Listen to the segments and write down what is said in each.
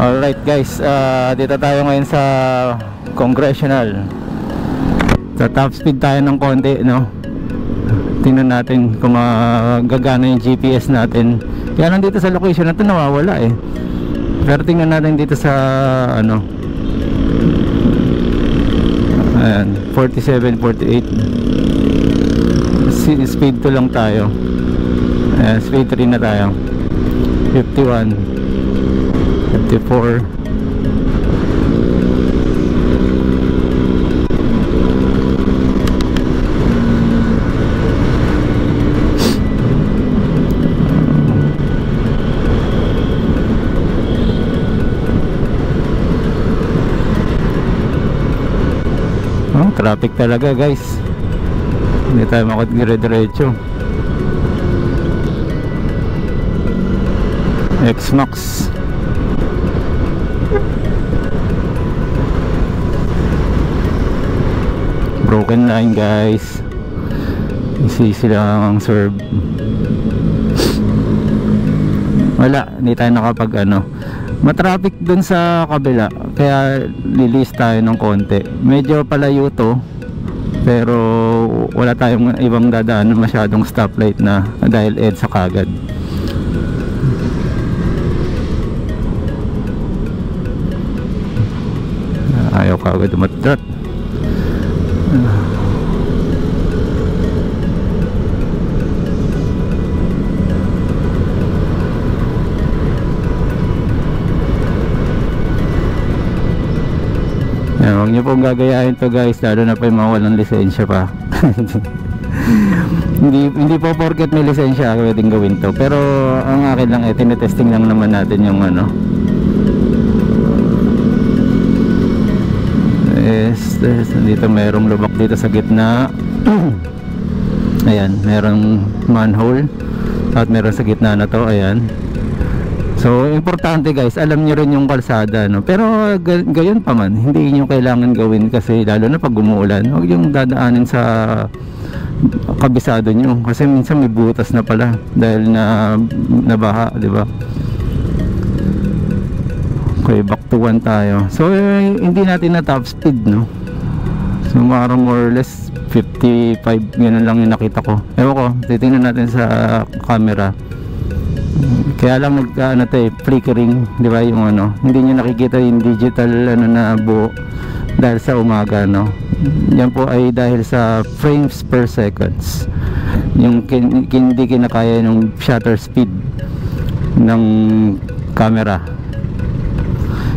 Alright guys, dito tayo ngayon sa Congressional. Sa top speed tayo ng konti, no? Tingnan natin kung gagana yung GPS natin. Kaya lang dito sa location na ito nawawala eh. Pero tingnan natin dito sa ano, ayan, 47, 48. Speed 2 lang tayo. Ayan, speed 3 na tayo. 51, 54. Oh, traffic talaga guys. Hindi tayo makadire-diretso. X-Max. Broken line guys. Easy silang serve. Wala, hindi tayo nakapag ano. Matraffic dun sa kabila, kaya lilis tayo ng konti. Medyo palayo to, pero wala tayong ibang dadaan masyadong stoplight na dahil EDSA kagad. Ayaw kagad umatrat. Huwag nyo pong gagayahin to guys, lalo na pa yung mga walang lisensya pa. hindi po porket may lisensya pwedeng gawin to, pero ang akin lang tinetesting lang naman natin yung ano. Dito mayroong lubak dito sa gitna. Ayan, mayroong manhole at meron sa gitna na to, ayan. So importante guys, alam nyo rin yung kalsada, no? Pero gayon pa man, hindi nyo kailangan gawin kasi lalo na pag umuulan, huwag yung dadaanin sa kabisado nyo kasi minsan may butas na pala dahil na nabaha, di ba? Okay, back to 1 tayo. So hindi natin na top speed, no? So parang more or less 55, ganun lang yung nakita ko. Ewan ko, titingnan natin sa camera. Kaya lang ano to, flickering, di ba, yung ano, hindi nyo nakikita yung digital ano na buo dahil sa umaga, no? Yan po ay dahil sa frames per seconds, yung hindi kinakaya yung shutter speed ng camera.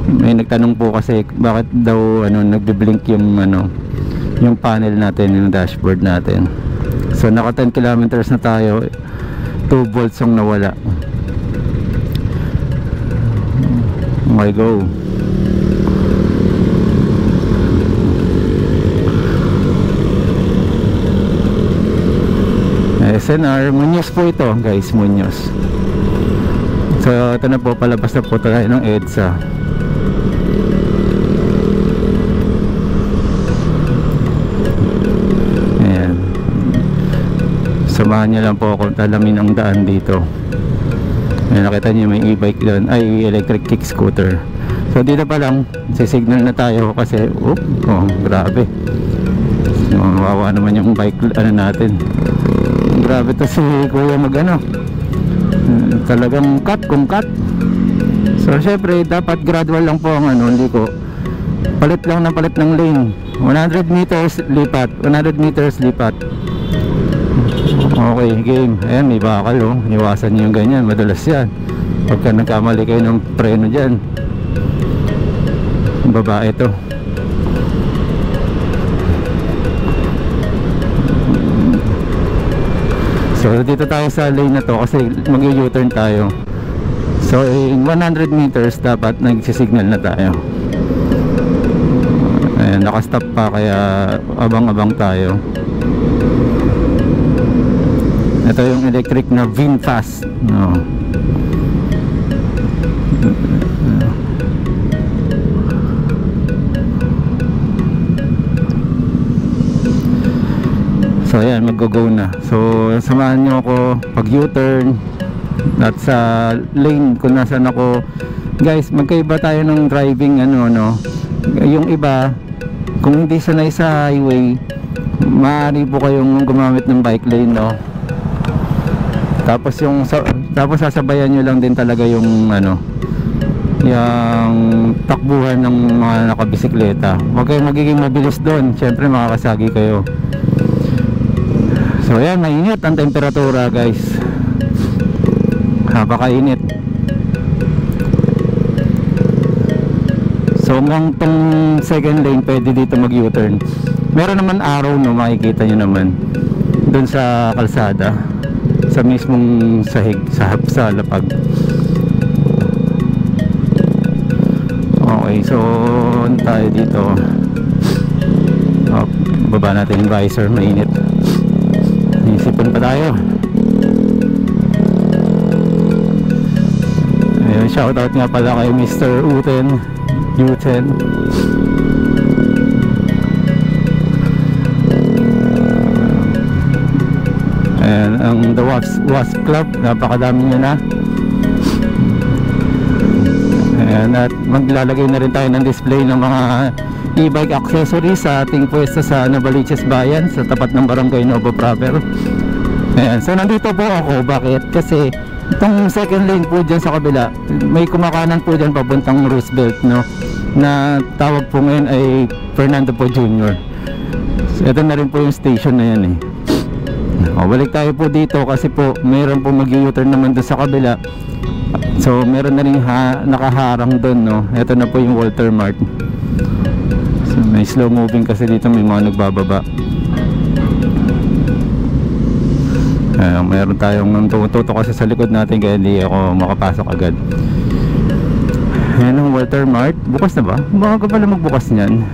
May nagtanong po kasi bakit daw ano nagbi-blink yung ano, yung panel natin, yung dashboard natin. So naka 10 kilometers na tayo, 2 volts ang nawala. Okay, go. SNR Muñoz po ito guys, Muñoz. So ito na po, palabas na po tayo ng EDSA. Ayan, samahan niyo lang po ako, talamin ang daan dito. Ayan, nakita niyo may e-bike doon, ay electric kick scooter. So dito pa lang, sisignal na tayo kasi oh, grabe. So, wawa naman yung bike ano natin. Grabe to si kuya mag ano, talagang cut kung cut. So syempre dapat gradual lang po ang ano, hindi ko palit lang ng palit ng lane. 100 meters lipat, 100 meters lipat. Okay, game. Ayan, may bakal, oh. Iwasan nyo yung ganyan, madalas yan pagka nagkamali kayo ng preno dyan. Babae to. So dito tayo sa lane na to kasi mag-u-turn tayo. So in 100 meters dapat nagsisignal na tayo. Ayan, nakastop pa kaya abang-abang tayo. Ito yung electric na VinFast, no. So ayan, mag-go na. So samahan nyo ako pag U-turn. at sa lane kung nasan ako. Guys, magkaiba tayo ng driving no. Yung iba, kung hindi sanay sa highway, maaari po kayong gumamit ng bike lane, no. Tapos sasabayan nyo lang din talaga yung yung takbuhan ng mga nakabisikleta. Huwag kayong magiging mabilis doon, syempre makakasagi kayo. So ayan, mainit ang temperatura, guys. Napakainit. So hanggang tong second lane pwede dito mag U-turn. Meron naman arrow, no, makikita nyo naman doon sa kalsada, sa mismong sahig, sa lapag. Okay, so tayo dito. Baba natin yung visor, mainit. Isipan pa tayo. Ayun, shoutout nga pala kay Mr. Uten U10. And ang The Wasp Club, napakadami nyo na. Ayan, at maglalagay na rin tayo ng display ng mga e-bike accessories sa ating pwesto sa Novaliches Bayan, sa tapat ng Barangay Novo Proper. Ayan, so nandito po ako. Bakit? Kasi itong second lane po dyan sa kabila, may kumakanan po dyan papuntang Roosevelt, no, na tawag po ngayon ay Fernando po Jr. So ito na rin po yung station na yan balik tayo po dito kasi po mayroon po mag-u-turn naman doon sa kabila. So meron na rin nakaharang doon, no. Ito na po yung Walter Mart. So may slow moving kasi dito, may mga nagbababa. Meron tayong tumututo kasi sa likod natin, kaya hindi ako makapasok agad. Ayan ang Walter Mart. Bukas na ba? Baka pala magbukas niyan.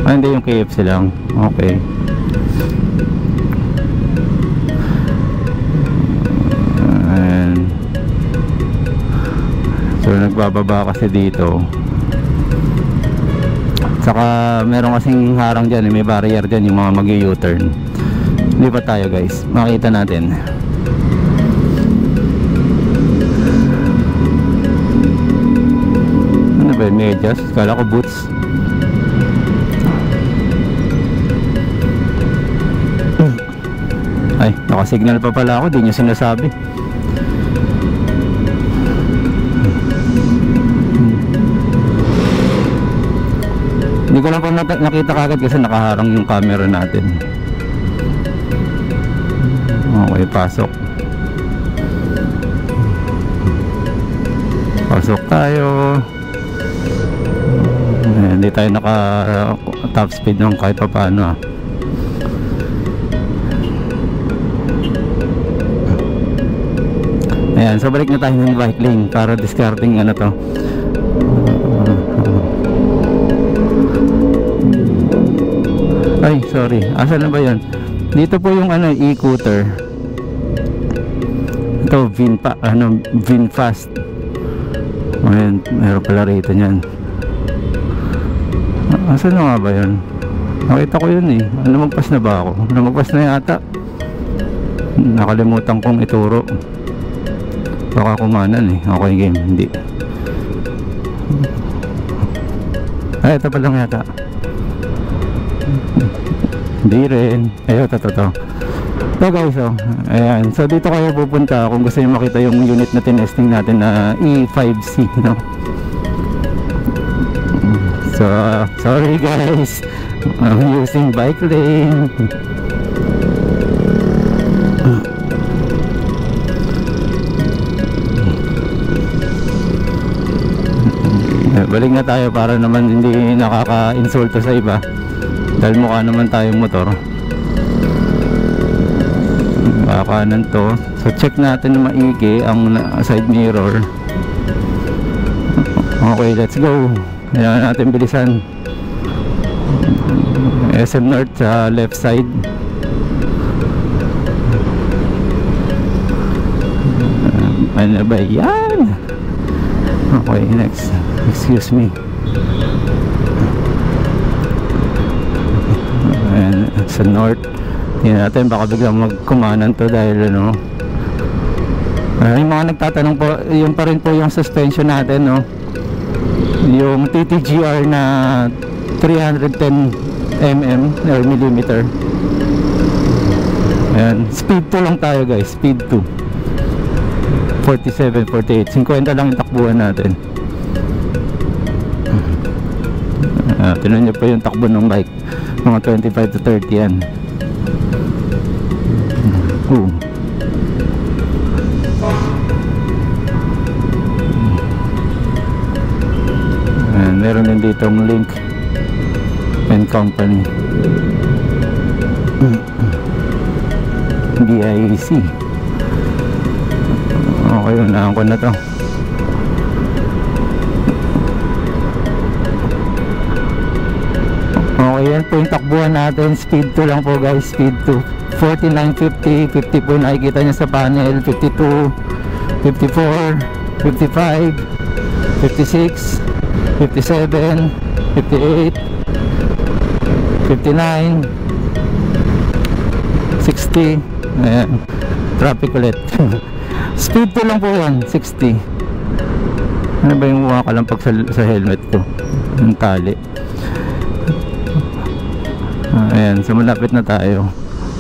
Hindi, yung KFC lang. Okay. So nagbababa kasi dito. Saka meron kasing harang dyan, may barrier dyan, yung mga mag-u-turn. Lipat tayo, guys, makita natin. Ano ba yun? Medyas? Kala ko boots. Ay, nakasignal pa pala ako, di nyo sinasabi. Hindi ko lang po nakita kagad kasi nakaharang yung camera natin. Okay, pasok. Pasok tayo. Hindi tayo naka top speed ng kahit pa paano. Ayan, so balik na tayo ng bike lane para discarding to. Ay, sorry. Asa na ba yun? Dito po yung e-scooter. Ito, VinFast. Ayan, meron pala rito niyan. Asa na nga ba yun? Nakita ko yun eh. Lumagpas na ba ako? Lumagpas na yata. Nakalimutan kong ituro. Baka kumanan eh. Okay, game. Hindi. Ay, ito pa lang yata. Hindi rin. Ayun, ito. So guys, ayan. So dito kayo pupunta kung gusto nyo makita yung unit na tinesting natin na E5C, no? So, sorry guys, I'm using bike lane. Balik na tayo para naman hindi nakaka-insulto sa iba. Dahil mukha naman tayong motor. Kanan to. So check natin na maigi ang side mirror. Okay, let's go. Kailangan natin bilisan. SM North sa left side. Ano ba yan? Okay, next. Excuse me. Ayan, sa north. Tingnan natin, baka biglang magkumanan to dahil Yung mga nagtatanong po, yun pa rin po yung suspension natin, no? Yung TTGR na 310 mm or millimeter. Ayan, speed 2 lang tayo guys, speed 2. 47, 48, 50 lang yung takbuhan natin. Tinan nyo pa yung takbo ng bike, mga 25 to 30 yan. Meron din ditong Link and Company, BIC. Okay, unahan ko na to. Okay, yan po yung takbuhan natin. Speed 2 lang po guys, speed 2. 49, 50, 50 po nakikita nyo sa panel. 52, 54, 55, 56, 57, 58, 59, 60. Ayan, traffic ulit. Speed 2 lang po yan, 60. Ano ba yung makakalampag sa helmet ko? Yung tali. Ayan, so malapit na tayo.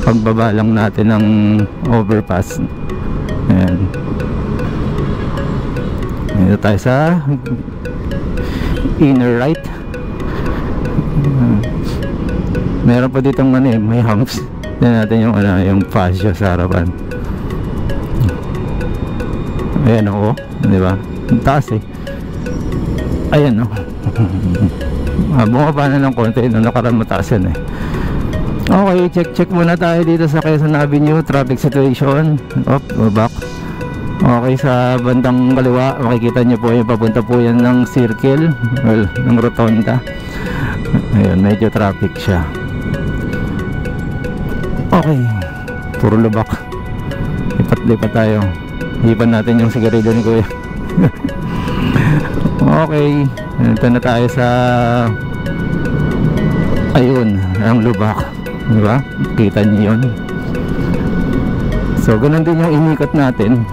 Pagbaba lang natin ng overpass. Ayan. Dito tayo sa inner right. Meron pa ditong may humps. Tignan natin yung yung fascia sa harapan. Ayan o, di ba? Ang taas eh. Ayan o. Bumaba na ng konti, nakaraan mataas yan eh. Okay, check muna tayo dito sa Quezon Avenue traffic situation. Back. Okay, sa bandang kaliwa makikita nyo po yung papunta po yan ng circle, well, ng rotonda. Ayun, medyo traffic siya. Okay, puro lubak. Lipat tayo. Hipan natin yung sigarilyo ni Kuya. Okay, ito na tayo sa ayun, ang lubak, diba? Kita niyo yun. So ganun din yung inikot natin.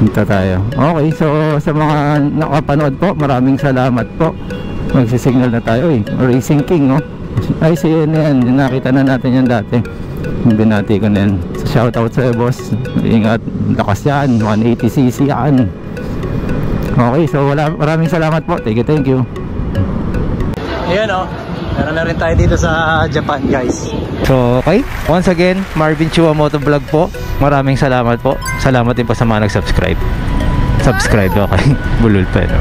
Dito tayo. Okay, so sa mga nakapanood po, maraming salamat po. Magsisignal na tayo eh. Racing King, no? Ay, siya na yan. Nakita na natin yan dati. Binati ko na yan. So, shoutout sa boss. Ingat. Lakas yan. 180cc yan. Okay, so maraming salamat po. Thank you. Ayan o. Meron na rin tayo dito sa Japan, guys. So, okay. Once again, Marvin Chua Motovlog po. Maraming salamat po. Salamat din po sa mga nag-subscribe. Subscribe, okay. Bulol pa, no?